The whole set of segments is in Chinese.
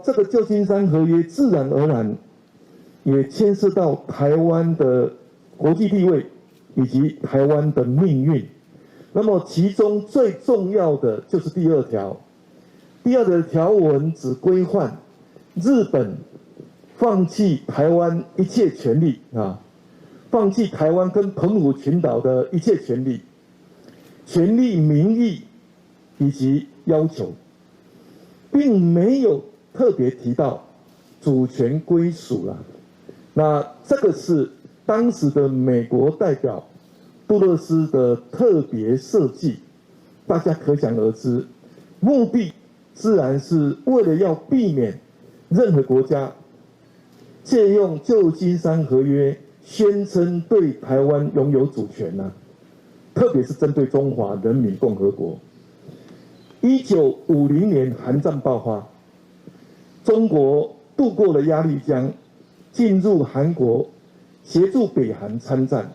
这个旧金山合约自然而然也牵涉到台湾的国际地位以及台湾的命运。那么其中最重要的就是第2条，第2的条文只规范日本放弃台湾一切权利放弃台湾跟澎湖群岛的一切权利、权利名义以及要求，并没有特别提到主权归属了。那这个是当时的美国代表杜勒斯的特别设计，大家可想而知，目的自然是为了要避免任何国家借用旧金山合约宣称对台湾拥有主权特别是针对中华人民共和国。1950年韩战爆发，中国渡过了鸭绿江，进入韩国，协助北韩参战。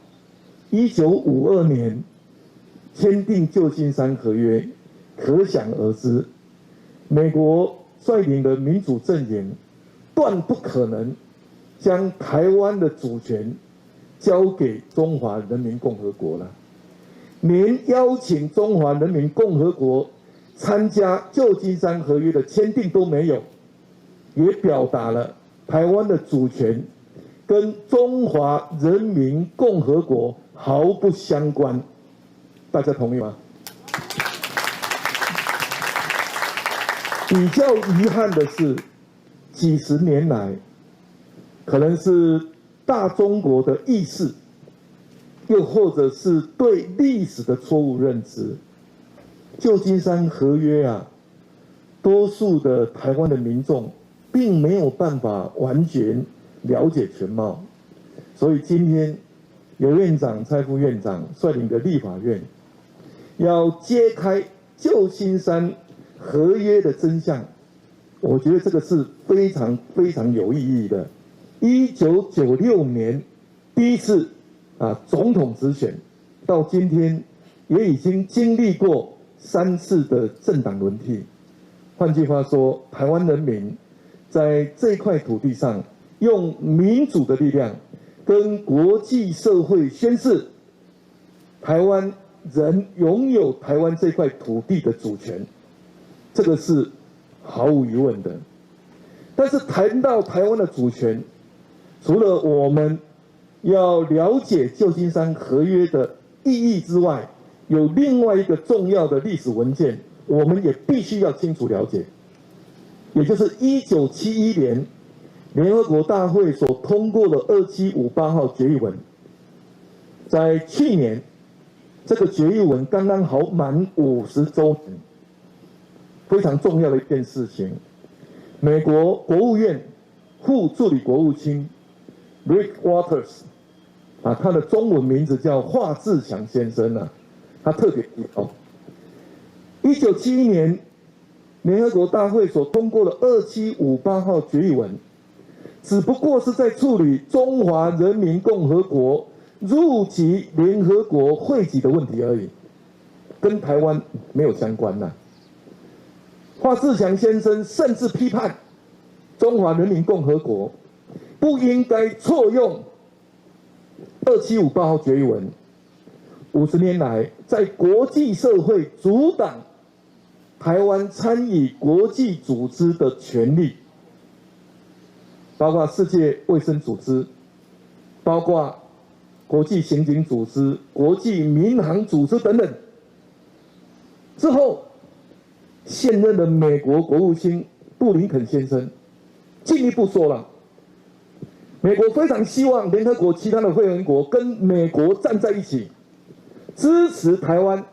1952年签订旧金山合约，可想而知，美国率领的民主阵营断不可能将台湾的主权交给中华人民共和国了，连邀请中华人民共和国参加旧金山合约的签订都没有，也表达了台湾的主权跟中华人民共和国毫不相关。大家同意吗？比较遗憾的是，几十年来，可能是大中国的意识，又或者是对历史的错误认知，旧金山合约多数的台湾的民众并没有办法完全了解全貌，所以今天刘院长、蔡副院长率领的立法院，要揭开旧金山合约的真相，我觉得这个是非常非常有意义的。1996年第一次总统直选，到今天也已经经历过3次的政党轮替。换句话说，台湾人民在这块土地上，用民主的力量跟国际社会宣示，台湾人拥有台湾这块土地的主权，这个是毫无疑问的。但是谈到台湾的主权，除了我们要了解旧金山合约的意义之外，有另外一个重要的历史文件，我们也必须要清楚了解，也就是1971年联合国大会所通过的2758号决议文。在去年，这个决议文刚刚好满50周年，非常重要的一件事情。美国国务院副助理国务卿 Rick Waters 他的中文名字叫华志强先生他特别提到，1971年联合国大会所通过的2758号决议文，只不过是在处理中华人民共和国入籍联合国会籍的问题而已，跟台湾没有相关华志强先生甚至批判中华人民共和国不应该错用2758号决议文，50年来在国际社会阻挡台湾参与国际组织的权利，包括世界卫生组织，包括国际刑警组织、国际民航组织等等。之后，现任的美国国务卿布林肯先生进一步说了，美国非常希望联合国其他的会员国跟美国站在一起，支持台湾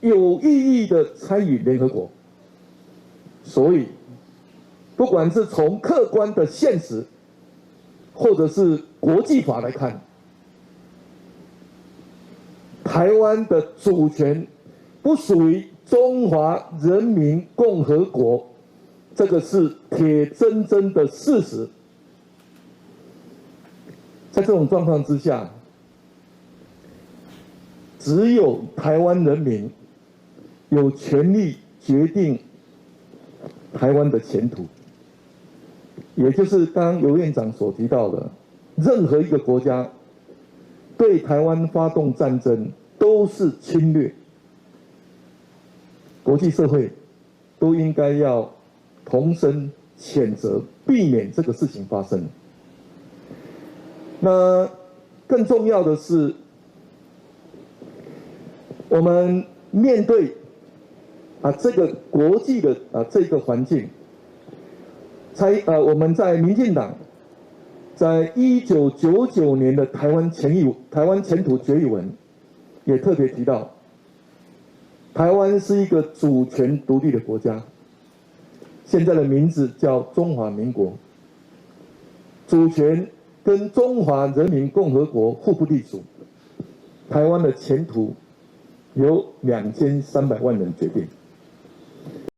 有意义的参与联合国。所以，不管是从客观的现实，或者是国际法来看，台湾的主权不属于中华人民共和国，这个是铁铮铮的事实。在这种状况之下，只有台湾人民有权利决定台湾的前途。也就是刚刚尤院长所提到的，任何一个国家对台湾发动战争都是侵略，国际社会都应该要同声谴责，避免这个事情发生。那更重要的是，我们面对这个国际的这个环境，我们在民进党在1999年的台湾前途决议文也特别提到，台湾是一个主权独立的国家，现在的名字叫中华民国，主权跟中华人民共和国互不隶属，台湾的前途由2300万人决定。